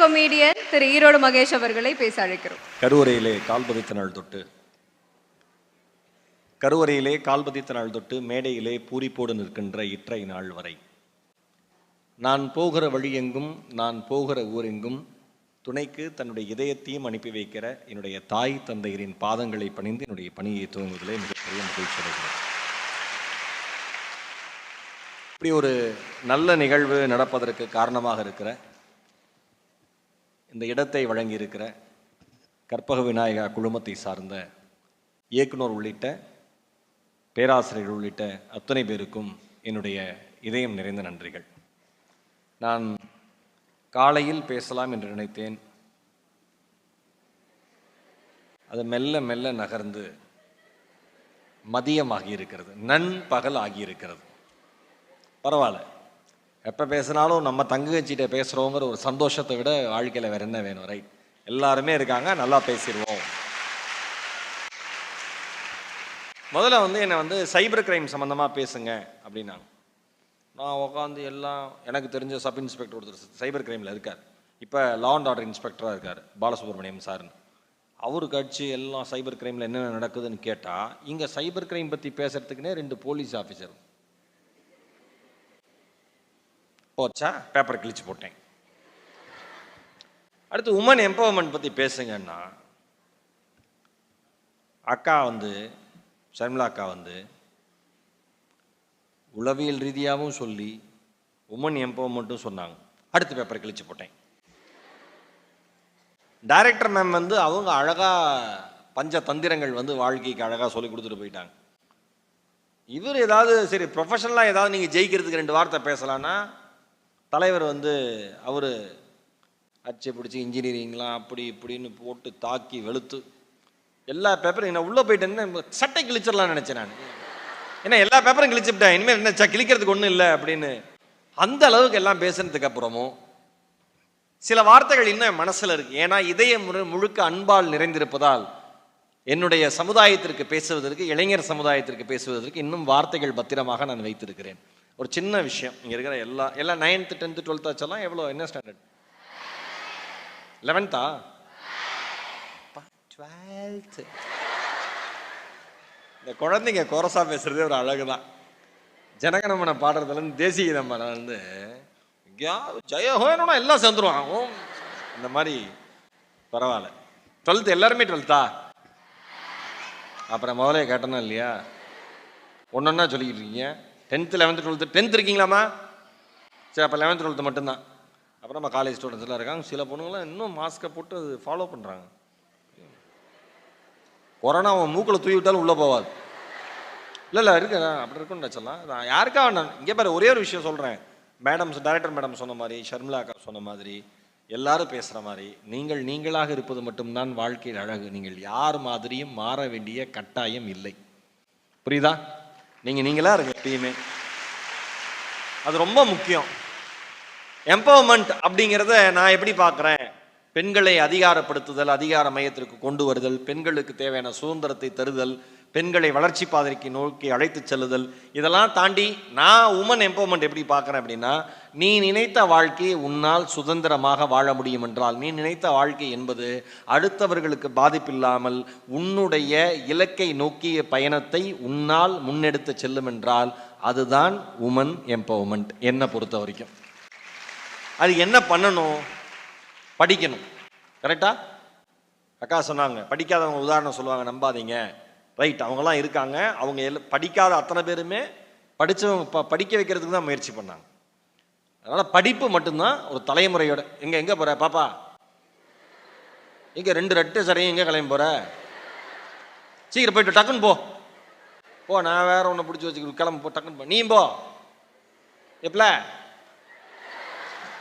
Comedian திரு ஈரோடு மகேஷ் அவர்களை பேச அழைக்கிறோம். கருவறையிலே கால் பதித்த நாள் தொட்டு மேடையிலே பூரிப்போடு நிற்கின்ற இற்றை நாள் வரை நான் போகிற வழியெங்கும் நான் போகிற ஊரெங்கும் துணைக்கு தன்னுடைய இதயத்தையும் அனுப்பி வைக்கிற என்னுடைய தாய் தந்தையரின் பாதங்களை பணிந்து என்னுடைய பணியை துவங்குவதிலே மிகப்பெரிய மகிழ்ச்சி அடைகிறேன். இப்படி ஒரு நல்ல நிகழ்வு நடப்பதற்கு காரணமாக இருக்கிற இந்த இடத்தை வழங்கியிருக்கிற கற்பக விநாயகா குழுமத்தை சார்ந்த இயக்குனர் உள்ளிட்ட பேராசிரியர்கள் உள்ளிட்ட அத்தனை பேருக்கும் என்னுடைய இதயம் நிறைந்த நன்றிகள். நான் காலையில் பேசலாம் என்று நினைத்தேன். அது மெல்ல மெல்ல நகர்ந்து மதியமாகி இருக்கிறது, நண்பகல் ஆகியிருக்கிறது. பரவாயில்ல, எப்போ பேசினாலும் நம்ம தங்கச்சிட்ட பேசுகிறோங்கிற ஒரு சந்தோஷத்தை விட வாழ்க்கையில் வேறு என்ன வேணும்? ரைட், எல்லாருமே இருக்காங்க, நல்லா பேசிடுவோம். முதல்ல என்னை சைபர் கிரைம் சம்மந்தமாக பேசுங்க அப்படின்னாங்க. நான் உட்காந்து எல்லாம் எனக்கு தெரிஞ்ச சப் இன்ஸ்பெக்டர் ஒருத்தர் சைபர் கிரைமில் இருக்கார், இப்போ லா அண்ட் ஆர்டர் இன்ஸ்பெக்டராக இருக்கார், பாலசுப்ரமணியம் சார்னு. அவருக்கு அடிச்சு எல்லாம் சைபர் கிரைமில் என்னென்ன நடக்குதுன்னு கேட்டால் இங்கே சைபர் கிரைம் பற்றி பேசுறதுக்குன்னே 2 போலீஸ் ஆஃபீஸர் போச்சா, பேப்பரை கிழிச்சு போட்டேன். அடுத்து உமன் எம்பவர்மெண்ட் பற்றி பேசுங்கன்னா அக்கா ஷர்மிளா அக்கா உளவியல் ரீதியாகவும் சொல்லி உமன் எம்பவர்மெண்ட்டும் சொன்னாங்க. அடுத்த பேப்பரை கிழிச்சு போட்டேன். டைரக்டர் மேம் அவங்க அழகாக பஞ்ச தந்திரங்கள் வாழ்க்கைக்கு அழகாக சொல்லி கொடுத்துட்டு போயிட்டாங்க. இவர் ஏதாவது சரி ப்ரொஃபஷனலாக ஏதாவது நீங்கள் ஜெயிக்கிறதுக்கு 2 வார்த்தை பேசலான்னா தலைவர் அவர் அச்சை பிடிச்சி இன்ஜினியரிங்லாம் அப்படி இப்படின்னு போட்டு தாக்கி வெளுத்து எல்லா பேப்பரும் நான் உள்ளே போயிட்டேன்னு சட்டை கிழிச்சிடலாம்னு நினச்சேன் நான். ஏன்னா எல்லா பேப்பரும் கிழிச்சுட்டேன், இனிமேல் என்ன கிழிக்கிறதுக்கு ஒன்றும் இல்லை அப்படின்னு. அந்த அளவுக்கு எல்லாம் பேசுனதுக்கு அப்புறமும் சில வார்த்தைகள் இன்னும் மனசில் இருக்கு. ஏன்னா இதயம் முழுக்க அன்பால் நிறைந்திருப்பதால் என்னுடைய சமுதாயத்திற்கு பேசுவதற்கு, இளைஞர் சமுதாயத்திற்கு பேசுவதற்கு இன்னும் வார்த்தைகள் பத்திரமாக நான் வைத்திருக்கிறேன். ஒரு சின்ன விஷயம், இங்கே இருக்கிற எல்லாம் 9th 10th 12th ஆச்செல்லாம் எவ்வளோ, என்ன ஸ்டாண்டர்ட்? 11th 12th. இந்த குழந்தைங்க கோரஸா பேசுறதே ஒரு அழகு தான். ஜனகணமன பாடுறதுலேருந்து தேசிய கீதம் ஜெயஹோனா எல்லாம் சேர்ந்துருவான். இந்த மாதிரி பரவாயில்ல. 12th எல்லாருமே 12th அப்புறம் முதலே கேட்டனா இல்லையா, ஒன்றொன்னா சொல்லிக்கிட்டு இருக்கீங்க. 10th 11th 12th 10th இருக்கீங்களாம்மா? சரி, அப்போ 11th 12th மட்டும்தான். அப்புறம் நம்ம காலேஜ் ஸ்டூடெண்ட்ஸ்லாம் இருக்காங்க. சில பொண்ணுங்களாம் இன்னும் மாஸ்கை போட்டு அது ஃபாலோ பண்ணுறாங்க. கொரோனா அவன் மூக்கில் தூவி விட்டாலும் உள்ளே போவாது. இல்லை இருக்கு, அப்படி இருக்குன்னு சொல்லலாம். நான் யாருக்காக நான் இங்கே பாரு ஒரே ஒரு விஷயம் சொல்கிறேன். டைரக்டர் மேடம் சொன்ன மாதிரி, ஷர்மிளா அக்கா சொன்ன மாதிரி, எல்லாரும் பேசுகிற மாதிரி நீங்களாக இருப்பது மட்டும்தான் வாழ்க்கையில் அழகு. நீங்கள் யார் மாதிரியும் மாற வேண்டிய கட்டாயம் இல்லை. புரியுதா? நீங்களா இருங்க எப்பயுமே, அது ரொம்ப முக்கியம். எம்பவர்மெண்ட் அப்படிங்கிறத நான் எப்படி பார்க்குறேன், பெண்களை அதிகாரப்படுத்துதல், அதிகார மையத்திற்கு கொண்டு வருதல், பெண்களுக்கு தேவையான சுதந்திரத்தை தருதல், பெண்களை வளர்ச்சி பாதைக்கு நோக்கி அழைத்து செல்லுதல், இதெல்லாம் தாண்டி நான் உமன் எம்பவர்மெண்ட் எப்படி பார்க்குறேன் அப்படின்னா, நீ நினைத்த வாழ்க்கையை உன்னால் சுதந்திரமாக வாழ முடியும் என்றால், நீ நினைத்த வாழ்க்கை என்பது அடுத்தவர்களுக்கு பாதிப்பில்லாமல் உன்னுடைய இலக்கை நோக்கிய பயணத்தை உன்னால் முன்னெடுத்து செல்லும் என்றால் அதுதான் உமன் எம்பவர்மெண்ட் என்னை பொறுத்த வரைக்கும். அது என்ன பண்ணணும்? படிக்கணும். கரெக்டா? அக்கா சொன்னாங்க படிக்காதவங்க உதாரணம் சொல்லுவாங்க, நம்பாதீங்க. ரைட், அவங்கெல்லாம் இருக்காங்க. அவங்க படிக்காத அத்தனை பேருமே படித்தவங்க படிக்க வைக்கிறதுக்கு தான் முயற்சி பண்ணாங்க. அதனால் படிப்பு மட்டும்தான் ஒரு தலைமுறையோட. எங்கே போகிற பாப்பா, இங்கே 2 ரெட்டை சரையும் எங்கே கிளம்பி போகிற? சீக்கிரம் போயிட்டு டக்குன்னு போ, நான் வேற ஒன்று பிடிச்சி வச்சுக்க, கிளம்பு போ, டக்குன்னு போ, நீ போ. எப்பல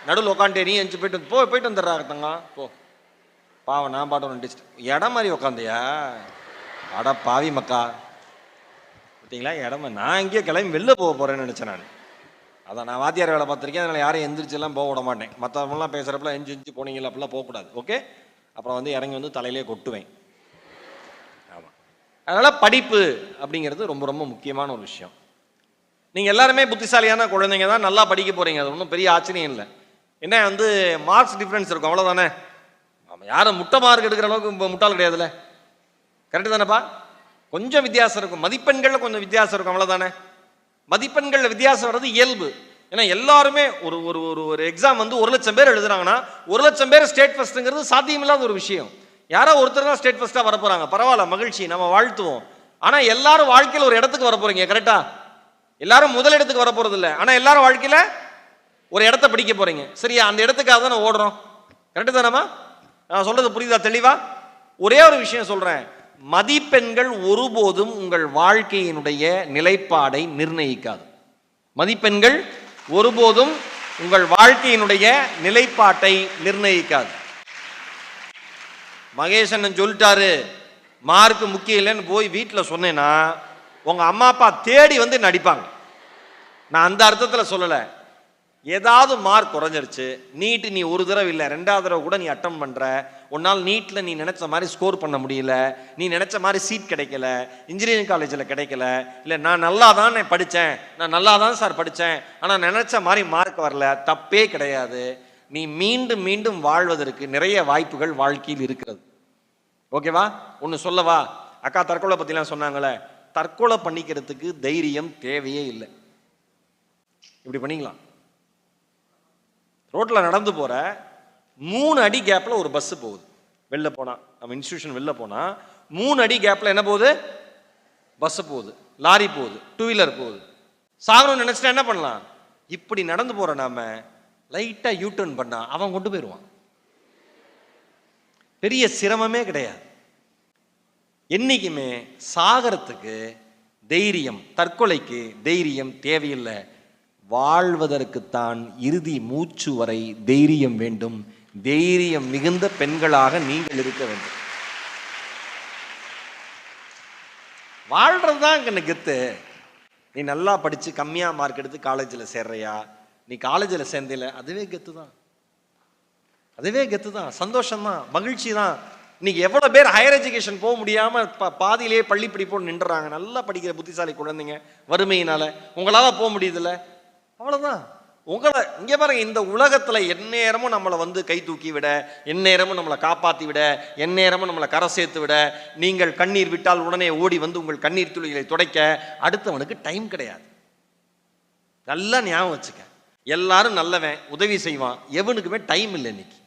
நடுவில் உட்காந்துட்டே நீ எஞ்சி போயிட்டு வந்துடுறா தங்க போ. பாவம், நான் பாட்டு ஒன்று இடம் மாதிரி உட்காந்தியா? அட பாவி மக்கா, பார்த்தீங்களா இடமா? நான் இங்கேயே கிளம்பி வெளில போகிறேன்னு நினச்சேன் நான். அதான் நான் வாத்தியார் வேலை பார்த்துருக்கேன். அதனால் யாரையும் எந்திரிச்செல்லாம் போக விட மாட்டேன். மற்றவங்களாம் பேசுகிறப்பெல்லாம் எஞ்சி போனீங்களா அப்படிலாம் போகக்கூடாது. ஓகே, அப்புறம் இறங்கி தலையிலே கொட்டுவேன். ஆமாம், அதனால் படிப்பு அப்படிங்கிறது ரொம்ப ரொம்ப முக்கியமான ஒரு விஷயம். நீங்கள் எல்லாருமே புத்திசாலியான குழந்தைங்க தான், நல்லா படிக்க போகிறீங்க, அது ஒன்றும் பெரிய ஆச்சரியம் இல்லை. என்ன வந்து மார்க்ஸ் டிஃப்ரென்ஸ் இருக்கும், அவ்வளோதானே. நம்ம யாரும் முட்டை மார்க் எடுக்கிற அளவுக்கு முட்டாள் கிடையாதுல்ல, கரெக்டு தானேப்பா? கொஞ்சம் வித்தியாசம் இருக்கும், மதிப்பெண்களில் கொஞ்சம் வித்தியாசம் இருக்கும், அவ்வளோதானே. மதிப்பெண்களில் வித்தியாசம் வர்றது இயல்பு. ஏன்னா எல்லாருமே ஒரு ஒரு ஒரு ஒரு எக்ஸாம் வந்து 1,00,000 பேர் எழுதுறாங்கன்னா 1,00,000 பேர் ஸ்டேட் ஃபர்ஸ்ட்ங்கிறது சாத்தியமில்லாத ஒரு விஷயம். யாரோ ஒருத்தர் தான் ஸ்டேட் ஃபர்ஸ்ட்டாக வர போகிறாங்க, பரவாயில்ல, மகிழ்ச்சி, நம்ம வாழ்த்துவோம். ஆனால் எல்லாரும் வாழ்க்கையில் ஒரு இடத்துக்கு வர போறீங்க, கரெக்டா? எல்லாரும் முதல் இடத்துக்கு வர போறது இல்லை, ஆனால் எல்லாரும் வாழ்க்கையில் ஒரு இடத்த பிடிக்க போறீங்க, சரியா? அந்த இடத்துக்காக தான் ஓடுறோம், கரெக்டு தானேமா? நான் சொல்றது புரியுதா தெளிவா? ஒரே ஒரு விஷயம் சொல்றேன், மதிப்பெண்கள் ஒருபோதும் உங்கள் வாழ்க்கையினுடைய நிலைப்பாடை நிர்ணயிக்காது. மதிப்பெண்கள் ஒருபோதும் உங்கள் வாழ்க்கையினுடைய நிலைப்பாட்டை நிர்ணயிக்காது. மகேசன் சொல்லிட்டாரு மார்க் முக்கியம் இல்லைன்னு போய் வீட்டில் சொன்னேன்னா உங்க அம்மா அப்பா தேடி வந்து நடிப்பாங்க. நான் அந்த அர்த்தத்தில் சொல்லலை. ஏதாவது மார்க் குறைஞ்சிருச்சு, நீட்டு நீ ஒரு தடவை இல்லை 2வது தடவை கூட நீ அட்டம் பண்ற, உன்னால் நீட்டில் நீ நினைச்ச மாதிரி ஸ்கோர் பண்ண முடியல, நீ நினைச்ச மாதிரி சீட் கிடைக்கல, இன்ஜினியரிங் காலேஜில் கிடைக்கல, இல்லை நான் நல்லா தான் படித்தேன், நான் நல்லா தான் சார் படித்தேன், ஆனால் நினைச்ச மாதிரி மார்க் வரல, தப்பே கிடையாது. நீ மீண்டும் மீண்டும் வாழ்வதற்கு நிறைய வாய்ப்புகள் வாழ்க்கையில் இருக்கிறது, ஓகேவா? ஒன்று சொல்லவா? அக்கா தற்கொலை பற்றிலாம் சொன்னாங்களே, தற்கொலை பண்ணிக்கிறதுக்கு தைரியம் தேவையே இல்லை. இப்படி பண்ணிக்கலாம். ரோட்டில் நடந்து போகிற 3 அடி கேப்பில் ஒரு பஸ்ஸு போகுது, வெளில போனால், நம்ம இன்ஸ்டியூஷன் வெளில போனால் 3 அடி கேப்பில் என்ன போகுது? பஸ்ஸு போகுது, லாரி போகுது, 2 வீலர் போகுது. சாகணும்னு நினச்சிட்டா என்ன பண்ணலாம்? இப்படி நடந்து போகிற நாம லைட்டாக யூட்டர்ன் பண்ணா அவன் கொண்டு போயிடுவான். பெரிய சிரமமே கிடையாது. என்னைக்குமே சாகரத்துக்கு தைரியம், தற்கொலைக்கு தைரியம் தேவையில்லை. வாழ்வதற்குத்தான் இறுதி மூச்சு வரை தைரியம் வேண்டும். தைரியம் மிகுந்த பெண்களாக நீங்கள் இருக்க வேண்டும். வாழ்றதுதான் எனக்கு கெத்து. நீ நல்லா படிச்சு கம்மியா மார்க் எடுத்து காலேஜில் சேர்றியா, நீ காலேஜில் சேர்ந்தில, அதுவே கெத்து தான், அதுவே கெத்து தான், சந்தோஷம் தான், மகிழ்ச்சி தான். இன்னைக்கு எவ்வளோ பேர் ஹையர் எஜுகேஷன் போக முடியாமல் பாதியிலேயே பள்ளி படிப்போடு நின்றுறாங்க. நல்லா படிக்கிற புத்திசாலி குழந்தைங்க வறுமையினால. உங்களால் போக முடியுதுல்ல, அவ்வளோதான். உங்களை இங்கே பாருங்க, இந்த உலகத்தில் எந்நேரமும் நம்மளை வந்து கை தூக்கி விட, எந்நேரமும் நம்மளை காப்பாற்றி விட, எந்நேரமும் நம்மளை கரை சேர்த்து விட, நீங்கள் கண்ணீர் விட்டால் உடனே ஓடி வந்து உங்கள் கண்ணீர் துளிகளை துடைக்க அடுத்தவனுக்கு டைம் கிடையாது. நல்லா ஞாபகம் வச்சுக்க. எல்லாரும் நல்லவன், உதவி செய்வான், எவனுக்குமே டைம் இல்லை இன்னைக்கு.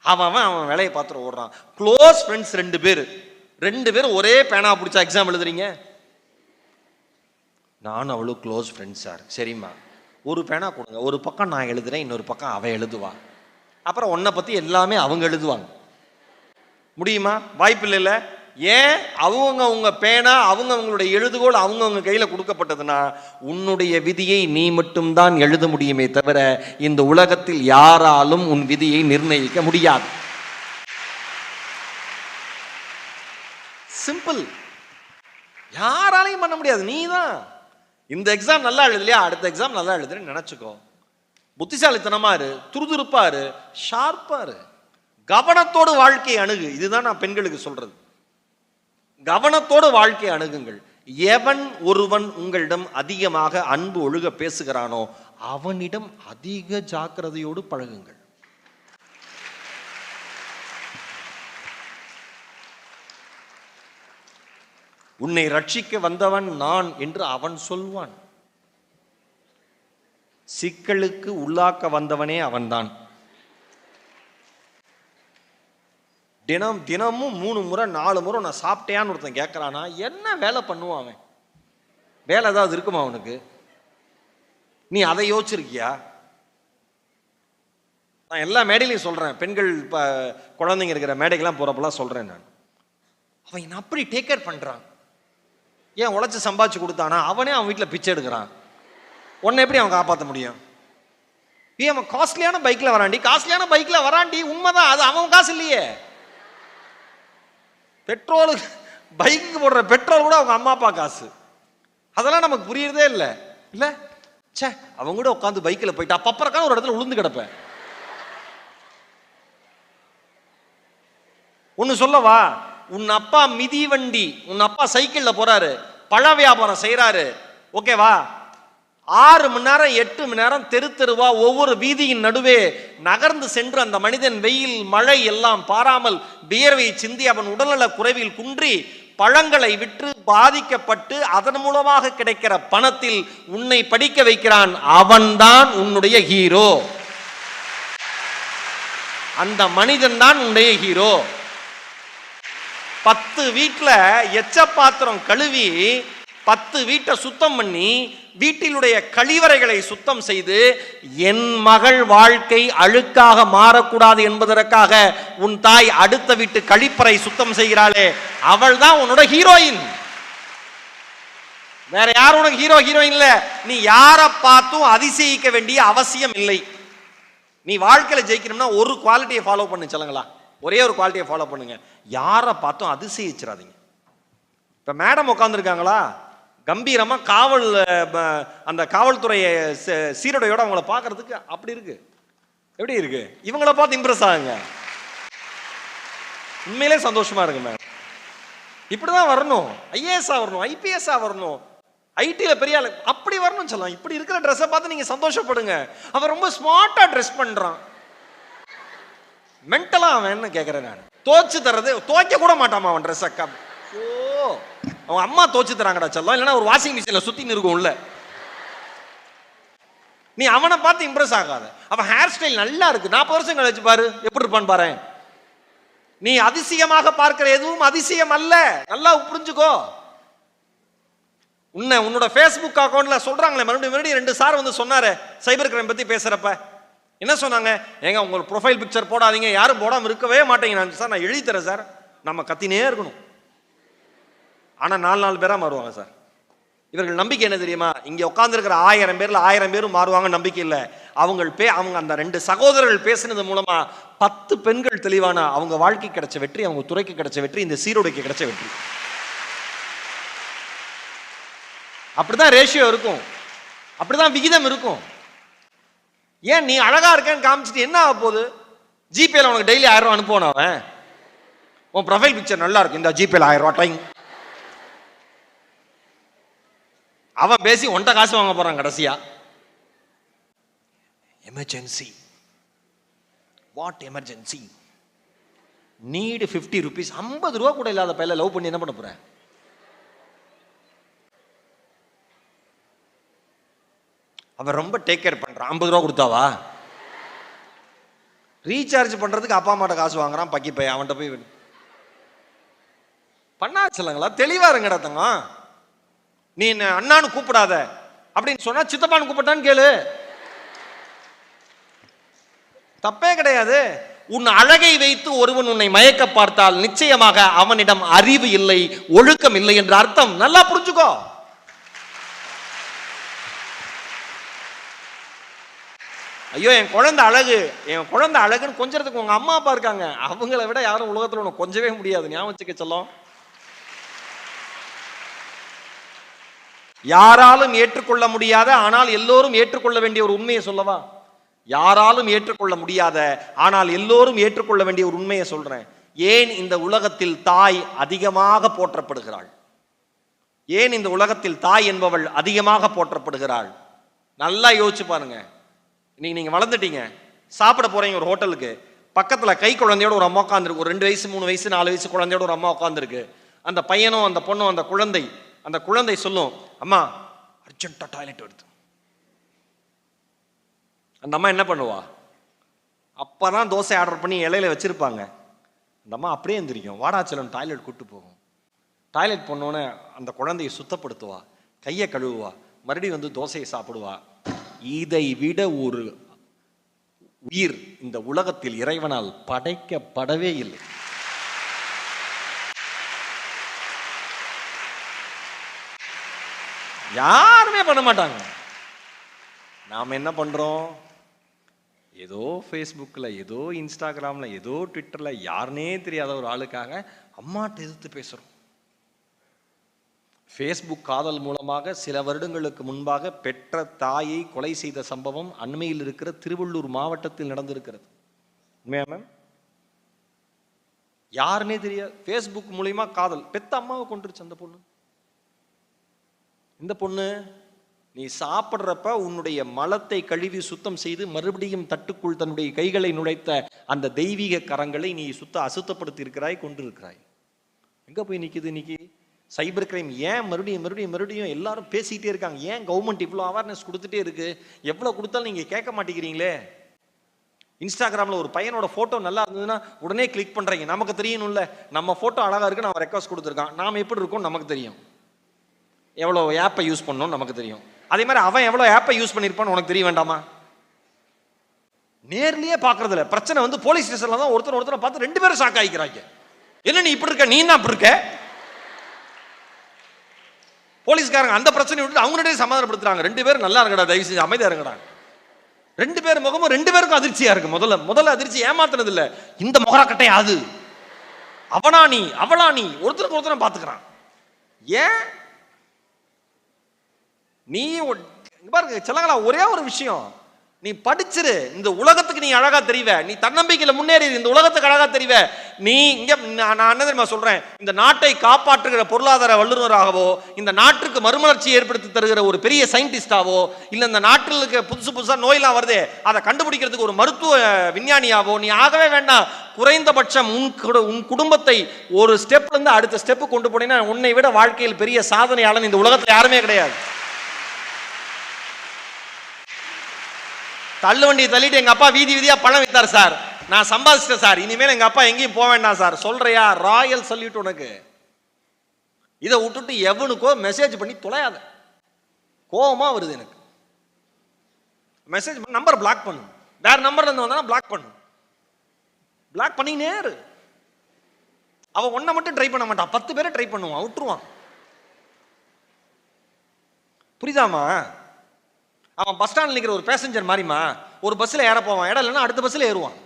அவன் வேலையை பார்த்துட்டு ஓடுறான். க்ளோஸ் ஃப்ரெண்ட்ஸ் 2 பேரும் ஒரே பேனா பிடிச்சா எக்ஸாம் எழுதுறீங்க. நானும் அவ்வளோ க்ளோஸ் ஃப்ரெண்ட்ஸ் சார். சரிம்மா, ஒரு பேனா கொடுங்க, ஒரு பக்கம் நான் எழுதுறேன், இன்னொரு பக்கம் அவன் எழுதுவான். அப்புறம் உன்னை பற்றி எல்லாமே அவங்க எழுதுவாங்க. முடியுமா? வாய்ப்பு இல்லைல்ல. ஏன்? உங்க பேனா, அவங்களுடைய எழுதுகோள் அவங்க கையில் கொடுக்கப்பட்டதுன்னா உன்னுடைய விதியை நீ மட்டும்தான் எழுத முடியுமே தவிர இந்த உலகத்தில் யாராலும் உன் விதியை நிர்ணயிக்க முடியாது. சிம்பிள். யாராலையும் பண்ண முடியாது. நீ தான் இந்த எக்ஸாம் நல்லா எழுதலையா, அடுத்த எக்ஸாம் நல்லா எழுதுறேன்னு நினைச்சுக்கோ. புத்திசாலித்தனமா இரு, துருதுருப்பா இரு, ஷார்ப்பா இரு, கவனத்தோடு வாழ்க்கையை அணுகு. இதுதான் நான் பெண்களுக்கு சொல்றது. கவனத்தோடு வாழ்க்கையை அணுகுங்கள். எவன் ஒருவன் உங்களிடம் அதிகமாக அன்பு ஒழுக பேசுகிறானோ அவனிடம் அதிக ஜாக்கிரதையோடு பழகுங்கள். உன்னை ரட்சிக்க வந்தவன் நான் என்று அவன் சொல்வான். சிக்கலுக்கு உள்ளாக்க வந்தவனே அவன்தான். தினமும் 3 முறை 4 முறை நான் சாப்பிட்டேன்னு ஒருத்தன் கேட்கறானா, என்ன வேலை பண்ணுவான் அவன்? வேலை ஏதாவது இருக்குமா அவனுக்கு? நீ அதை யோசிச்சிருக்கியா? நான் எல்லா மேடையிலையும் சொல்றேன், பெண்கள் குழந்தைங்க இருக்கிற மேடைக்கெல்லாம் போறப்பெல்லாம் சொல்றேன் நான், அவன் என்ன அப்படி டேக் கேர் பண்றான். ஏன் உழைச்சி சம்பாதிச்சு கொடுத்தானா? அவனே அவன் வீட்டில் பிச்சை எடுக்கிறான். உன்னை எப்படி அவன் காப்பாற்ற முடியும்? அவன் காஸ்ட்லியான பைக்கில் வராண்டி, உண்மைதான், அது அவன் காசு இல்லையே. பெட்ரோலுக்கு பைக்கு போடுற பெட்ரோல் கூட அவங்க அம்மா அப்பா காசு. அதெல்லாம் நமக்கு புரியறதே இல்லை. இல்லை சே, அவங்க கூட உட்காந்து பைக்கில் போயிட்டா பப்பரக்கான ஒரு இடத்துல உளுந்து கிடப்பேன். ஒன்று சொல்லவா, உன் அப்பா மிதிவண்டி, உன் அப்பா சைக்கிளில் போறாரு, பழ வியாபாரம் செய்யறாரு, ஓகேவா? 6 மணி நேரம் 8 மணி நேரம் தெரு தெருவா ஒவ்வொரு வீதியின் நடுவே நகர்ந்து சென்று அந்த மனிதன் வெயில் மழை எல்லாம் பாராமல் வியர்வை சிந்தி அவன் உடல்நல குறைவில் குன்றி பழங்களை விற்று பாதிக்கப்பட்டு அதன் மூலமாக கிடைக்கிற பணத்தில் உன்னை படிக்க வைக்கிறான். அவன்தான் உன்னுடைய ஹீரோ. அந்த மனிதன் தான் உன்னுடைய ஹீரோ. 10 வீட்டில் எச்ச பாத்திரம் கழுவி 10 வீட்டை சுத்தம் பண்ணி வீட்டிலுடைய கழிவறைகளை சுத்தம் செய்து என் மகள் வாழ்க்கை அழுக்காக மாறக்கூடாது என்பதற்காக உன் தாய் அடுத்த வீட்டு கழிப்பறை சுத்தம் செய்கிறாளே, அவள் தான் உன்னோட ஹீரோயின். வேற யாரும் உனக்கு ஹீரோ ஹீரோயின் இல்ல. நீ யாரை பார்த்தும் அதிசயிக்க வேண்டிய அவசியம் இல்லை. நீ வாழ்க்கையில ஜெயிக்கணும்னா ஒரு குவாலிட்டியை ஃபாலோ பண்ணு சொல்லுங்களா. ஒரே ஒரு குவாலிட்டியை ஃபாலோ பண்ணுங்க. யாரை பார்த்தும் அதிசயிச்சிடாதீங்க. இப்ப மேடம் உட்காந்துருக்காங்களா, கம்பீரமா காவல் அந்த காவல்துறையை சீருடையோட அவங்கள பார்க்கறதுக்கு அப்படி இருக்கு. எப்படி இருக்கு? இவங்கள பார்த்து இம்ப்ரெஸ் ஆகுங்க. உண்மையிலே சந்தோஷமா இருக்கு மேடம். இப்படிதான் வரணும். ஐஏஎஸ் வரணும், ஐபிஎஸ் வரணும், ஐடில பெரிய ஆளு அப்படி வரணும் சொல்லலாம். இப்படி இருக்கிற ட்ரெஸ்ஸை பார்த்து நீங்க சந்தோஷப்படுங்க. அவன் ரொம்ப ஸ்மார்ட்டா ட்ரெஸ் பண்றான். மென்டலா அவன் என்ன கேட்கிறேன் நான். தோச்சு தர்றது துவைக்க கூட மாட்டாமா அவன் ட்ரெஸ். அக்கா ஓ அவன் அம்மா தோச்சு தராங்கடா சொல்லலாம். இல்லைன்னா ஒரு வாஷிங் மிஷின்ல சுத்தின்னு இருக்கும் உள்ள. நீ அவனை பார்த்து இம்ப்ரெஸ் ஆகாத. அவன் ஹேர் ஸ்டைல் நல்லா இருக்கு, 40 வருஷம் கழிச்சு பாரு எப்படி இருப்பான்னு பாரு. நீ அதிசயமாக பார்க்கிற எதுவும் அதிசயம் அல்ல. நல்லா புரிஞ்சுக்கோ. உன்னோட ஃபேஸ்புக் அக்கௌண்ட்ல சொல்றாங்களே மறுபடியும் 2 சார் வந்து சொன்னாரு சைபர் கிரைம் பத்தி பேசுறப்ப. என்ன சொன்னாங்க? ஏங்க உங்க ப்ரொஃபைல் பிக்சர் போடாதீங்க, யாரும் போடாம இருக்கவே மாட்டேங்க. நான் சார் நான் எழுதி தரேன் சார். நம்ம கத்தினே இருக்கணும். ஆனா 4 பேரா மாறுவாங்க சார். இவர்கள் நம்பிக்கை என்ன தெரியுமா? இங்க உட்கார்ந்து இருக்கிற 1000 பேர்ல 1000 பேரும் மாறுவாங்க நம்பிக்கை இல்லை. அவங்க அந்த 2 சகோதரர்கள் பேசினது மூலமா 10 பெண்கள் தெளிவான அவங்க வாழ்க்கை கிடைச்ச வெற்றி, அவங்க துறைக்கு கிடைச்ச வெற்றி, இந்த சீரோடைக்கு கிடைச்ச வெற்றி. அப்படிதான் ரேஷியோ இருக்கும், அப்படிதான் விகிதம் இருக்கும். ஏன் நீ அழகா இருக்கேன்னு காமிச்சிட்டு என்ன ஆக போகுது? ஜிபேல உனக்கு டெய்லி 1000 ரூபாய் அனுப்புவான் அவன். உன் ப்ரொஃபைல் பிக்சர் நல்லா இருக்கு, இந்த ஜிபேல 1000 ரூபாய் டைம். அவன் பேசி ஒன்றை காசு வாங்க போறான் கடைசியா. Emergency, what emergency, need 50 rupees, 50 ரூபா கூட இல்லாத பையல லவ் பண்ணி என்ன பண்ண போற? அவன் ரொம்ப டேக் கேர் பண்றான். 50 ரூபா கொடுத்தாவா? ரீசார்ஜ் பண்றதுக்கு அப்பா அம்மாட்ட காசு வாங்குறான் பக்கி பையன். அவன்கிட்ட போய் பண்ணா சொல்லுங்களா. தெளிவா இருங்கடா தங்க. நீ அண்ணான்னு கூப்பிடாத அப்படின்னு சொன்னா சித்தப்பான்னு கூப்பிட்டான்னு கேளு, தப்பே கிடையாது. உன் அழகை வைத்து ஒருவன் உன்னை மயக்க பார்த்தால் நிச்சயமாக அவனிடம் அறிவு இல்லை, ஒழுக்கம் இல்லை என்ற அர்த்தம். நல்லா புரிஞ்சுக்கோ. ஐயோ என் குழந்தை அழகு, என் குழந்தை அழகுன்னு கொஞ்சத்துக்கு உங்க அம்மா அப்பா இருக்காங்க. அவங்கள விட யாரும் உலகத்துல உனக்கு கொஞ்சவே முடியாது. ஞாபகம் வச்சுக்க சொல்லும். யாராலும் ஏற்றுக்கொள்ள முடியாத ஆனால் எல்லோரும் ஏற்றுக்கொள்ள வேண்டிய ஒரு உண்மையை சொல்லவா? யாராலும் ஏற்றுக்கொள்ள முடியாத ஆனால் எல்லோரும் ஏற்றுக்கொள்ள வேண்டிய ஒரு உண்மையை சொல்றேன். ஏன் இந்த உலகத்தில் தாய் அதிகமாக போற்றப்படுகிறாள்? ஏன் இந்த உலகத்தில் தாய் என்பவள் அதிகமாக போற்றப்படுகிறாள்? நல்லா யோசிச்சு பாருங்க. நீங்க வளர்ந்துட்டீங்க, சாப்பிட போறீங்க ஒரு ஹோட்டலுக்கு, பக்கத்துல கை குழந்தையோட ஒரு அம்மா உட்காந்துருக்கு. ஒரு 2 வயசு 3 வயசு 4 வயசு குழந்தையோட ஒரு அம்மா உட்காந்துருக்கு. அந்த பையனும் அந்த பொண்ணும் அந்த குழந்தை சொல்லும், அம்மா அர்ஜென்ட்டா டாய்லெட் வருது. அந்த அம்மா என்ன பண்ணுவா? அப்பதான் தோசை ஆர்டர் பண்ணி இலையில வச்சிருப்பாங்க. அந்த அம்மா அப்படியே எந்திரிக்கும், வாடாச்சலம் டாய்லெட் கூட்டு போகும். டாய்லெட் பண்ணோன்னே அந்த குழந்தையை சுத்தப்படுத்துவா, கையை கழுவுவா, மறுபடியும் வந்து தோசையை சாப்பிடுவா. இதை விட ஒரு உயிர் இந்த உலகத்தில் இறைவனால் படைக்கப்படவே இல்லை. யாருமே பண்ண மாட்டாங்க. நாம என்ன பண்றோம்? ஏதோ ஃபேஸ்புக்கில், ஏதோ இன்ஸ்டாகிராம்ல, ஏதோ ட்விட்டர்ல யாருனே தெரியாத ஒரு ஆளுக்காக அம்மாட்ட எதிர்த்து பேசுறோம். ஃபேஸ்புக் காதல் மூலமாக சில வருடங்களுக்கு முன்பாக பெற்ற தாயை கொலை செய்த சம்பவம் அண்மையில் இருக்கிற திருவள்ளூர் மாவட்டத்தில் நடந்திருக்கிறது. உண்மையா மேம்? யாருன்னே தெரியாது, ஃபேஸ்புக் மூலியமா காதல். பெத்த அம்மாவை கொண்டுருச்சு அந்த பொண்ணு. இந்த பொண்ணு நீ சாப்பிட்றப்ப உன்னுடைய மலத்தை கழுவி சுத்தம் செய்து மறுபடியும் தட்டுக்குள் தன்னுடைய கைகளை நுழைத்த அந்த தெய்வீக கரங்களை நீ அசுத்தப்படுத்தி இருக்கிறாய், கொண்டிருக்கிறாய். எங்க போய் நிக்குது இன்னைக்கு சைபர் கிரைம்? ஏன் மறுபடியும் மறுபடியும் மறுபடியும் எல்லாரும் பேசிக்கிட்டே இருக்காங்க? ஏன் கவர்மெண்ட் இவ்வளோ அவேர்னஸ் கொடுத்துட்டே இருக்கு? எவ்வளோ கொடுத்தாலும் நீங்க கேட்க மாட்டேங்கிறீங்களே. இன்ஸ்டாகிராமில் ஒரு பையனோட ஃபோட்டோ நல்லா இருந்ததுன்னா உடனே கிளிக் பண்ணுறீங்க. நமக்கு தெரியணும்ல, நம்ம ஃபோட்டோ அழகாக இருக்கு, நான் ரெக்வஸ்ட் கொடுத்துருக்கான், நாம் எப்படி இருக்கோம் நமக்கு தெரியும், எவ்வளோ ஆப்பை யூஸ் பண்ணணும் நமக்கு தெரியும். அதே மாதிரி அவன் எவ்வளோ ஆப்பை யூஸ் பண்ணியிருப்பான்னு உனக்கு தெரிய வேண்டாமா? நேர்லயே பார்க்கறதில்ல. பிரச்சனை வந்து போலீஸ் ஸ்டேஷன்ல தான் ஒருத்தரை பார்த்து 2 பேரும் ஷாக் ஆகிக்கிறாங்க. என்ன நீ இப்படி இருக்க, நீ தான் இப்படி இருக்க. போலீஸ்காரங்க அந்த பிரச்சனையை விட்டு அவங்களுடைய சமாதானப்படுத்துறாங்க. 2 பேரும் நல்லா இருக்கடா, தயவு செஞ்சு அமைதியா இருக்கடா. 2 பேர் முகமும் 2 பேருக்கும் அதிர்ச்சியா இருக்கு. முதல்ல அதிர்ச்சி ஏமாத்துனது இல்ல, இந்த முகரக்கட்டை அது அவனா நீ அவளா நீ, ஒருத்தருக்கு ஒருத்தர் பாத்துக்கிறான். ஏன் நீ பாருங்க செல்லங்களா, ஒரே ஒரு விஷயம், நீ படிச்சிரு, இந்த உலகத்துக்கு நீ அழகா தெரிவ, நீ தன்னம்பிக்கையில முன்னேறி இந்த உலகத்துக்கு அழகா தெரிவ. நீ இங்க நான் என்ன தெரியுமா சொல்றேன், இந்த நாட்டை காப்பாற்றுகிற பொருளாதார வல்லுநராகவோ, இந்த நாட்டுக்கு மறுமலர்ச்சி ஏற்படுத்தி தருகிற ஒரு பெரிய சயின்டிஸ்டாவோ, இல்ல இந்த நாட்டில் இருக்க புதுசா நோயெல்லாம் வருது அதை கண்டுபிடிக்கிறதுக்கு ஒரு மருத்துவ விஞ்ஞானியாவோ நீ ஆகவே வேண்டாம். குறைந்தபட்சம் உன் குடும்பத்தை ஒரு ஸ்டெப்ல இருந்து அடுத்த ஸ்டெப்பு கொண்டு போனீங்கன்னா உன்னை விட வாழ்க்கையில் பெரிய சாதனையாளன் இந்த உலகத்துல யாருமே கிடையாது. தள்ளு வண்டியை தள்ளிட்டு எங்க அப்பா வீதி வீதியா பணம் வித்தார் சார், நான் சம்பாதிச்சிட்டேன் சார், இனிமேல் எங்க அப்பா எங்கேயும் போக வேண்டாம் சார் சொல்றியா? ராயல் சல்யூட் உனக்கு. இதை விட்டுட்டு எவனுக்கோ மெசேஜ் பண்ணி தொலையாத. கோபமா வருது எனக்கு. மெசேஜ் பண்ணி நம்பர் பிளாக் பண்ணு, வேற நம்பர்ல இருந்து வந்தா பிளாக் பண்ணு, பிளாக் பண்ணினே இரு. அவன் ஒன்ன மட்டும் ட்ரை பண்ண மாட்டான், 10 பேரை ட்ரை பண்ணுவான், விட்டுருவான். புரியுதாமா? அவன் பஸ் ஸ்டாண்டில் நிற்கிற ஒரு பேசஞ்சர் மாதிரிமா, ஒரு பஸ்ஸில் ஏற போவான், இடம் இல்லைன்னா அடுத்த பஸ்ஸில் ஏறுவான்,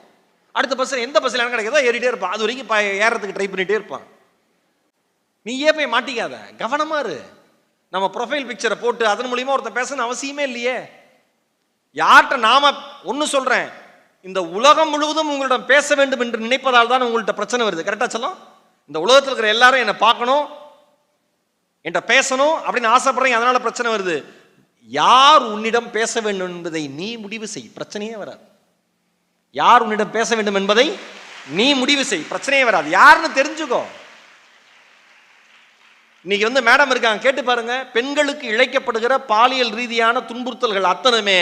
அடுத்த பஸ்ஸில் எந்த பஸ்ஸில் இடம் கிடைக்கிறதோ ஏறிட்டே இருப்பான், அது வரைக்கும் ஏறதுக்கு ட்ரை பண்ணிட்டே இருப்பான். நீயே போய் மாட்டிக்காத, கவனமா இரு. நம்ம ப்ரொஃபைல் பிக்சரை போட்டு அதன் மூலியமா ஒருத்தன் பேசணும் அவசியமே இல்லையே. யார்கிட்ட நாம ஒன்று சொல்றேன், இந்த உலகம் முழுவதும் உங்களிடம் பேச வேண்டும் என்று நினைப்பதால் தான் உங்கள்கிட்ட பிரச்சனை வருது. கரெக்டா சொல்லும். இந்த உலகத்தில் இருக்கிற எல்லாரும் என்னை பார்க்கணும், என்கிட்ட பேசணும் அப்படின்னு ஆசைப்படுறீங்க, அதனால பிரச்சனை வருது. யார் உன்னிடம் பேச வேண்டும் என்பதை நீ முடிவு செய், பிரச்சனையே வராது. யார் உன்னிடம் பேச வேண்டும் என்பதை நீ முடிவு செய், பிரச்சனையே வராது. யாருன்னு தெரிஞ்சுக்கோ. இன்னைக்கு வந்து மேடம் இருக்காங்க, கேட்டு பாருங்க. பெண்களுக்கு இழைக்கப்படுகிற பாலியல் ரீதியான துன்புறுத்தல்கள் அத்தனையுமே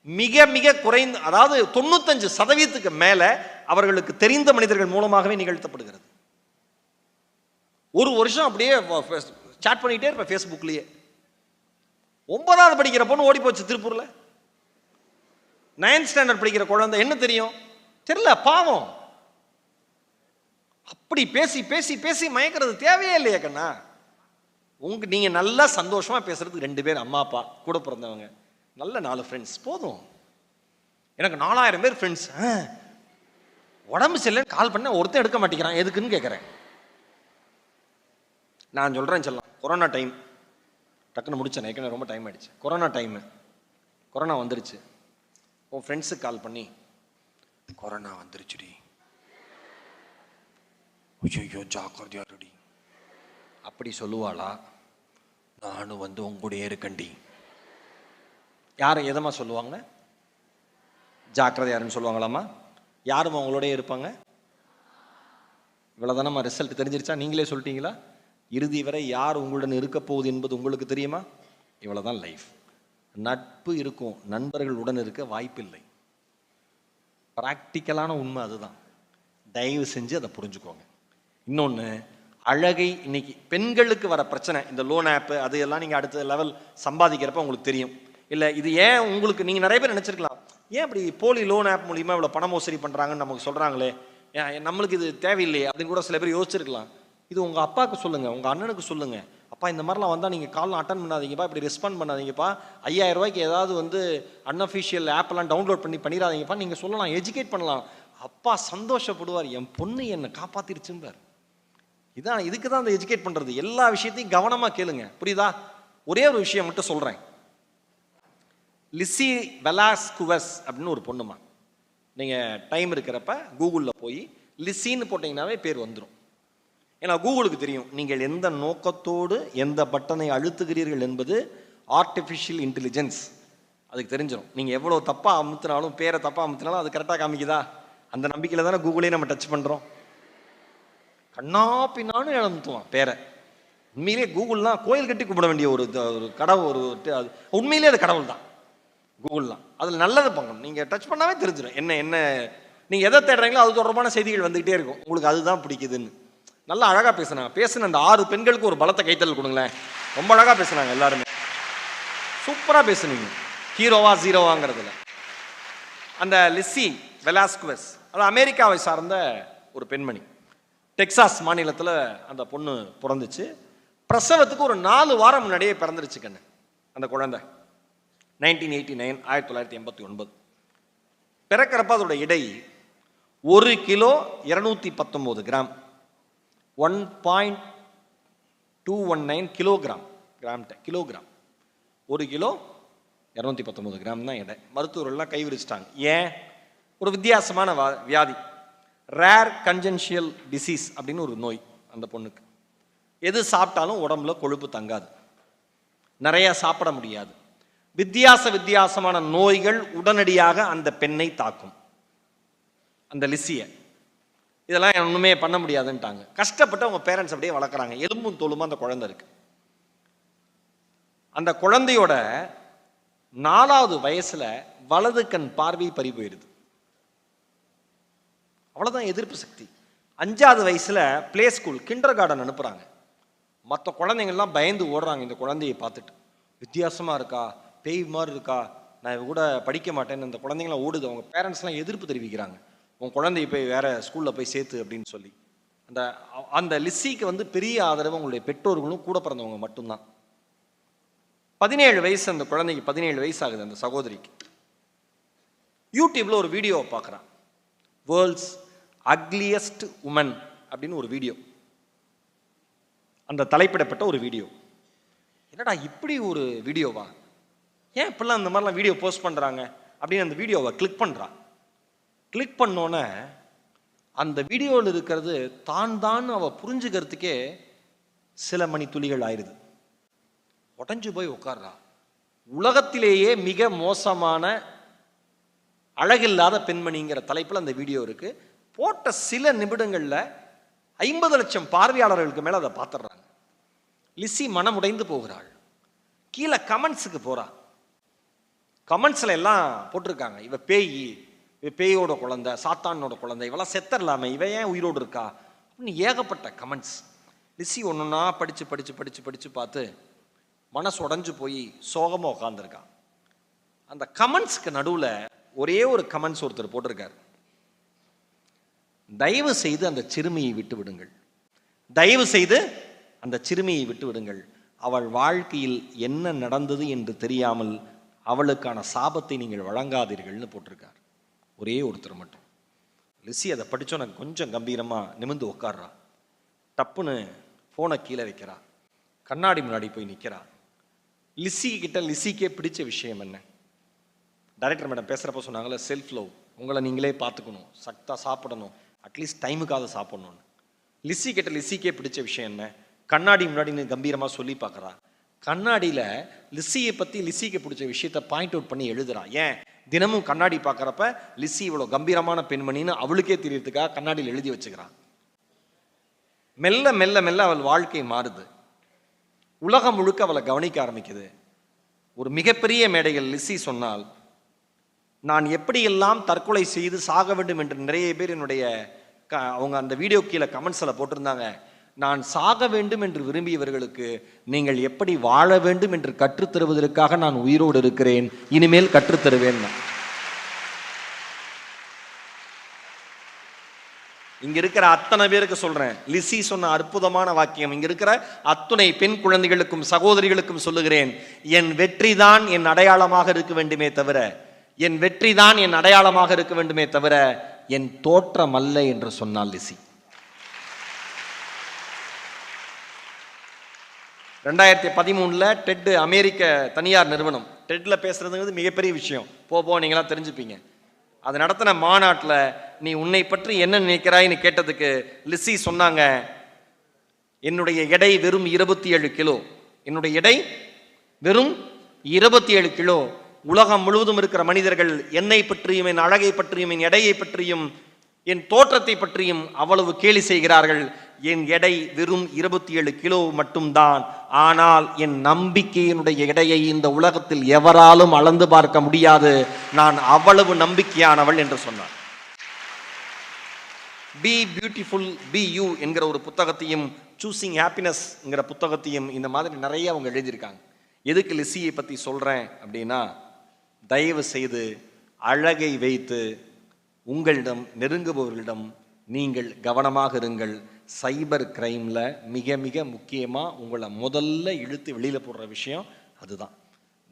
மிக மிக குறைந்த, அதாவது 95% மேல அவர்களுக்கு தெரிந்த மனிதர்கள் மூலமாகவே நிகழ்த்தப்படுகிறது. ஒரு வருஷம் அப்படியே சாட் பண்ணிட்டே இருப்பேன் ஃபேஸ்புக்லயே. 9வது படிக்கிற பொண்ணு ஓடி போச்சு திருப்பூர்ல. 9th ஸ்டாண்டர்ட் படிக்கிற குழந்தை, என்ன தெரியும் தெரியல, பாவம். அப்படி பேசி பேசி பேசி மயக்கிறது தேவையே இல்லையே கண்ணா. நீங்க நல்லா சந்தோஷமா பேசுறதுக்கு 2 பேர் அம்மா அப்பா கூட பிறந்தவங்க, நல்ல 4 ஃப்ரெண்ட்ஸ் போதும். எனக்கு 4000 பேர் ஃப்ரெண்ட்ஸ், உடம்பு சரியில்லைன்னு கால் பண்ண ஒருத்தன் எடுக்க மாட்டேங்கிறான், எதுக்குன்னு கேட்குறேன். நான் சொல்றேன் செல்லம், கொரோனா டைம் டக்குன்னு முடிச்சேன், ஏற்கனவே ரொம்ப டைம் ஆயிடுச்சு. கொரோனா வந்துருச்சு. உன் ஃப்ரெண்ட்ஸுக்கு கால் பண்ணி, கொரோனா வந்துருச்சுடி, ஐயோ ஜாக்கிரதையா இருடி அப்படி சொல்லுவாளா? நானும் வந்து உங்களுடைய இருக்கண்டி. யாரும் எதமா சொல்லுவாங்க? ஜாக்கிரதையாருன்னு சொல்லுவாங்களாமா? யாரும் அவங்களோடய இருப்பாங்க? இவ்வளவுதானம்மா ரிசல்ட் தெரிஞ்சிருச்சா? நீங்களே சொல்லிட்டீங்களா? இறுதி வரை யார் உங்களுடன் இருக்க போகுது என்பது உங்களுக்கு தெரியுமா? இவ்வளவுதான் லைஃப். நட்பு இருக்கும், நண்பர்கள் உடன் இருக்க வாய்ப்பில்லை. பிராக்டிக்கலான உண்மை அதுதான். தயவு செஞ்சு அதை புரிஞ்சுக்கோங்க. இன்னொன்று, அழகை இன்னைக்கு பெண்களுக்கு வர பிரச்சனை, இந்த லோன் ஆப்பு அது எல்லாம் நீங்கள் அடுத்த லெவல் சம்பாதிக்கிறப்ப உங்களுக்கு தெரியும். இல்லை இது ஏன் உங்களுக்கு, நீங்கள் நிறைய பேர் நினச்சிருக்கலாம், ஏன் இப்படி போலி லோன் ஆப் மூலிமா இவ்வளோ பண மோசடி பண்ணுறாங்கன்னு நமக்கு சொல்கிறாங்களே, நம்மளுக்கு இது தேவையில்லையே அப்படின்னு கூட சில பேர் யோசிச்சிருக்கலாம். இது உங்கள் அப்பாவுக்கு சொல்லுங்கள், உங்கள் அண்ணனுக்கு சொல்லுங்கள், அப்பா இந்த மாதிரிலாம் வந்தால் நீங்கள் கால்லாம் அட்டன் பண்ணாதீங்கப்பா, இப்படி ரெஸ்பாண்ட் பண்ணாதீங்கப்பா, 5000 ரூபாய்க்கு ஏதாவது வந்து அன்அஃபிஷியல் ஆப்பெல்லாம் டவுன்லோட் பண்ணிடாதீங்கப்பா, நீங்கள் சொல்லலாம், எஜுகேட் பண்ணலாம். அப்பா சந்தோஷப்படுவார், என் பொண்ணு என்னை காப்பாற்றிருச்சும்பார். இதான், இதுக்கு தான் அந்த எஜுகேட் பண்ணுறது. எல்லா விஷயத்தையும் கவனமாக கேளுங்க, புரியுதா? ஒரே ஒரு விஷயம் மட்டும் சொல்கிறேன். லிசி வெலாஸ்குவஸ் அப்படின்னு ஒரு பொண்ணுமா, நீங்கள் டைம் இருக்கிறப்ப கூகுளில் போய் லிசின்னு போட்டிங்கன்னாவே பேர் வந்துடும். ஏன்னா கூகுளுக்கு தெரியும் நீங்கள் எந்த நோக்கத்தோடு எந்த பட்டனை அழுத்துகிறீர்கள் என்பது ஆர்டிஃபிஷியல் இன்டெலிஜென்ஸ். அதுக்கு தெரிஞ்சிடும் நீங்கள் எவ்வளோ தப்பாக அமுத்தினாலும், பேரை தப்பாக அமுத்தினாலும் அது கரெக்டாக காமிக்குதா? அந்த நம்பிக்கையில் தானே கூகுளே நம்ம டச் பண்ணுறோம். கண்ணா பின்னான்னு அமுத்துவான் பேரை. உண்மையிலே கூகுள்லாம் கோயில் கட்டி கும்பிட வேண்டிய ஒரு கடவுள், அது உண்மையிலே அது கடவுள் தான் கூகுள்லாம். அதில் நல்லது பண்ணணும். நீங்கள் டச் பண்ணாவே தெரிஞ்சிடும் என்ன நீங்கள் எதை தேடுறீங்களோ அது தொடர்பான செய்திகள் வந்துகிட்டே இருக்கும். உங்களுக்கு அதுதான் பிடிக்குதுன்னு. நல்லா அழகாக பேசின அந்த 6 பெண்களுக்கு ஒரு பலத்தை கைத்தல் கொடுங்களேன். ரொம்ப அழகாக பேசுனாங்க எல்லாருமே. சூப்பராக பேசுனீங்க. ஹீரோவா ஜீரோவாங்கிறதுல. அந்த லிஸ்ஸி வெலாஸ்குவஸ், அது அமெரிக்காவை சார்ந்த ஒரு பெண்மணி. டெக்சாஸ் மாநிலத்தில் அந்த பொண்ணு பிறந்துச்சு. பிரசவத்துக்கு ஒரு 4 வாரம் முன்னாடியே பிறந்துருச்சு கண்ணு அந்த குழந்தை. 1989, 1989. பிறக்கிறப்ப அதோட எடை 1 kilo 219 gram, 1.219 kilogram. Kilogram 1 kilo 219 gram தான் எடை. மருத்துவர்கள்லாம் கை விரிச்சிட்டாங்க. ஏன்? ஒரு வித்தியாசமான வியாதி, ரேர் கன்ஜென்ஷியல் டிசீஸ் அப்படின்னு ஒரு நோய் அந்த பொண்ணுக்கு. எது சாப்பிட்டாலும் உடம்புல கொழுப்பு தங்காது, நிறைய சாப்பிட முடியாது. வித்தியாசமான நோய்கள் உடனடியாக அந்த பெண்ணை தாக்கும், அந்த லிஸ்ஸியை. இதெல்லாம் ஒன்றுமே பண்ண முடியாதுன்ட்டாங்க. கஷ்டப்பட்டு அவங்க பேரண்ட்ஸ் அப்படியே வளர்க்குறாங்க. எலும்பும் தோலுமா அந்த குழந்தை இருக்கு. அந்த குழந்தையோட 4வது வயசுல வலது கண் பார்வை பறி போயிடுது. அவ்வளோதான் எதிர்ப்பு சக்தி. 5வது வயசுல பிளே ஸ்கூல், கிண்டர் கார்டன் அனுப்புறாங்க. மற்ற குழந்தைங்கள்லாம் பயந்து ஓடுறாங்க இந்த குழந்தையை பார்த்துட்டு. வித்தியாசமா இருக்கா, பேய் மாதிரி இருக்கா, நான் கூட படிக்க மாட்டேன்னு அந்த குழந்தைங்களாம் ஓடுது. அவங்க பேரண்ட்ஸ்லாம் எதிர்ப்பு தெரிவிக்கிறாங்க. உன் குழந்தைய போய் வேற ஸ்கூல்ல போய் சேர்த்து அப்படின்னு சொல்லி. அந்த லிஸ்ஸிக்கு பெரிய ஆதரவு உங்களுடைய பெற்றோர்களும் கூட பிறந்தவங்க மட்டும்தான். 17 வயசு அந்த குழந்தைக்கு, 17 வயசு ஆகுது அந்த சகோதரிக்கு. யூடியூப்ல ஒரு வீடியோ பார்க்குறான். வேர்ல்ட்ஸ் அக்லியஸ்ட் உமன் அப்படின்னு ஒரு வீடியோ, அந்த தலைப்பிடப்பட்ட ஒரு வீடியோ. என்னடா இப்படி ஒரு வீடியோவா, ஏன் இப்பெல்லாம் இந்த மாதிரிலாம் வீடியோ போஸ்ட் பண்ணுறாங்க அப்படின்னு அந்த வீடியோவை கிளிக் பண்ணுறான். கிளிக் பண்ணோன்னே அந்த வீடியோவில் இருக்கிறது தான் அவள் புரிஞ்சுக்கிறதுக்கே சில மணி துளிகள் ஆயிடுது. உடஞ்சு போய் உட்கார்றா. உலகத்திலேயே மிக மோசமான அழகில்லாத பெண்மணிங்கிற தலைப்பில் அந்த வீடியோ இருக்கு. போட்ட சில நிமிடங்களில் 50 லட்சம் பார்வையாளர்களுக்கு மேலே அதை பார்த்துடுறாங்க. லிஸ்ஸி மனமுடைந்து போகிறாள். கீழே கமெண்ட்ஸுக்கு போறா. கமெண்ட்ஸ்ல எல்லாம் போட்டிருக்காங்க, இவ பேய், இவ பேயோட குழந்தை, சாத்தானோட குழந்தை, இவெல்லாம் செத்தரலாமே, இவ ஏன் உயிரோடு இருக்கா அப்படின்னு ஏகப்பட்ட கமெண்ட்ஸ். லிஸ்ஸி ஒன்னொன்னா படிச்சு படிச்சு படிச்சு படிச்சு பார்த்து மனசு உடஞ்சு போய் சோகமா உட்காந்துருக்கா. அந்த கமெண்ட்ஸ்க்கு நடுவில் ஒரே ஒரு கமெண்ட்ஸ் ஒருத்தர் போட்டிருக்காரு, தயவு செய்து அந்த சிறுமியை விட்டு விடுங்கள், தயவு செய்து அந்த சிறுமியை விட்டு விடுங்கள், அவள் வாழ்க்கையில் என்ன நடந்தது என்று தெரியாமல் அவளுக்கான சாபத்தை நீங்கள் வழங்காதீர்கள்னு போட்டிருக்கார். ஒரே ஒருத்தர் மட்டும். லிஸ்ஸி அதை படித்தோன்னு கொஞ்சம் கம்பீரமாக நிமிர்ந்து உட்கார்றா. டப்புன்னு ஃபோனை கீழே வைக்கிறா. கண்ணாடி முன்னாடி போய் நிற்கிறா. லிஸ்ஸிக்கே பிடிச்ச விஷயம் என்ன? டைரக்டர் மேடம் பேசுகிறப்ப சொன்னாங்களே, செல்ஃப் லவ், உங்களை நீங்களே பார்த்துக்கணும், சக்தா சாப்பிடணும், அட்லீஸ்ட் டைமுக்காக சாப்பிடணும்னு. லிஸ்ஸிக்கே பிடிச்ச விஷயம் என்ன? கண்ணாடி முன்னாடி கம்பீரமாக சொல்லி பார்க்குறா. கண்ணாடியில் லிஸ்ஸியை பற்றி லிஸ்ஸிக்கு பிடிச்ச விஷயத்தை பாயிண்ட் அவுட் பண்ணி எழுதுறா. ஏன்? தினமும் கண்ணாடி பார்க்குறப்ப லிஸ்ஸி இவ்வளோ கம்பீரமான பெண்மணின்னு அவளுக்கே தெரியறதுக்காக கண்ணாடியில் எழுதி வச்சுக்கிறான். மெல்ல மெல்ல மெல்ல அவள் வாழ்க்கை மாறுது. உலகம் முழுக்க அவளை கவனிக்க ஆரம்பிக்குது. ஒரு மிகப்பெரிய மேடைகள் லிஸ்ஸி சொன்னால், நான் எப்படியெல்லாம் தற்கொலை செய்து சாக வேண்டும் என்று நிறைய பேர் என்னுடைய அவங்க அந்த வீடியோ கீழே கமெண்ட்ஸில் போட்டிருந்தாங்க. நான் சாக வேண்டும் என்று விரும்பியவர்களுக்கு நீங்கள் எப்படி வாழ வேண்டும் என்று கற்றுத்தருவதற்காக நான் உயிரோடு இருக்கிறேன், இனிமேல் கற்றுத்தருவேன். இங்க இருக்கிற அத்தனை பேருக்கு சொல்றேன், லிஸ்ஸி சொன்ன அற்புதமான வாக்கியம் இங்க இருக்கிற அத்துணை பெண் குழந்தைகளுக்கும் சகோதரிகளுக்கும் சொல்லுகிறேன், என் வெற்றி தான் என் அடையாளமாக இருக்க வேண்டுமே தவிர, என் வெற்றி தான் என் அடையாளமாக இருக்க வேண்டுமே தவிர என் தோற்றம் அல்ல என்று சொன்னாள் லிஸ்ஸி. 2013 டெட், அமெரிக்க தனியார் நிறுவனம், டெட்ல பேசுறதுங்கிறது மிகப்பெரிய விஷயம், போ நீங்களாம் தெரிஞ்சுப்பீங்க. அது நடத்தின மாநாட்டில் நீ உன்னை பற்றி என்ன நினைக்கிறாய்னு கேட்டதுக்கு லிஸ்ஸி சொன்னாங்க, என்னுடைய எடை வெறும் 27 கிலோ, என்னுடைய எடை வெறும் 27 கிலோ. உலகம் முழுவதும் இருக்கிற மனிதர்கள் என்னை பற்றியும், என் அழகை பற்றியும், என் எடையை பற்றியும், என் தோற்றத்தை பற்றியும் அவ்வளவு கேலி செய்கிறார்கள். என் எடை வெறும் 27 கிலோ மட்டும்தான். ஆனால் என் நம்பிக்கையினுடைய எடையை இந்த உலகத்தில் எவராலும் அளந்து பார்க்க முடியாது. நான் அவ்வளவு நம்பிக்கையானவள் என்று சொன்னார். பி பியூட்டிஃபுல் பி யூ என்கிற ஒரு புத்தகத்தையும், சூசிங் ஹாப்பினஸ் என்கிற புத்தகத்தையும் இந்த மாதிரி நிறைய அவங்க எழுதியிருக்காங்க. எதுக்கு லிஸியை பற்றி சொல்கிறேன் அப்படின்னா, தயவு செய்து அழகை வைத்து உங்களிடம் நெருங்குபவர்களிடம் நீங்கள் கவனமாக இருங்கள். சைபர் கிரைமில் மிக மிக முக்கியமாக உங்களை முதல்ல இழுத்து வெளியில் போடுற விஷயம் அதுதான்.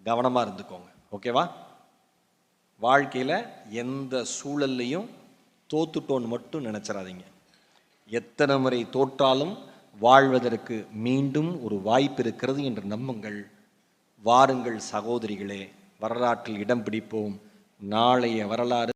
கவனமாக இருந்துக்கோங்க. ஓகேவா? வாழ்க்கையில் எந்த சூழல்லையும் தோத்துட்டோன்னு மட்டும் நினச்சிடாதீங்க. எத்தனை முறை தோற்றாலும் வாழ்வதற்கு மீண்டும் ஒரு வாய்ப்பு இருக்கிறது என்று நம்புங்கள். வாருங்கள் சகோதரிகளே, வரலாற்றில் இடம் பிடிப்போம். நாளைய வரலாறு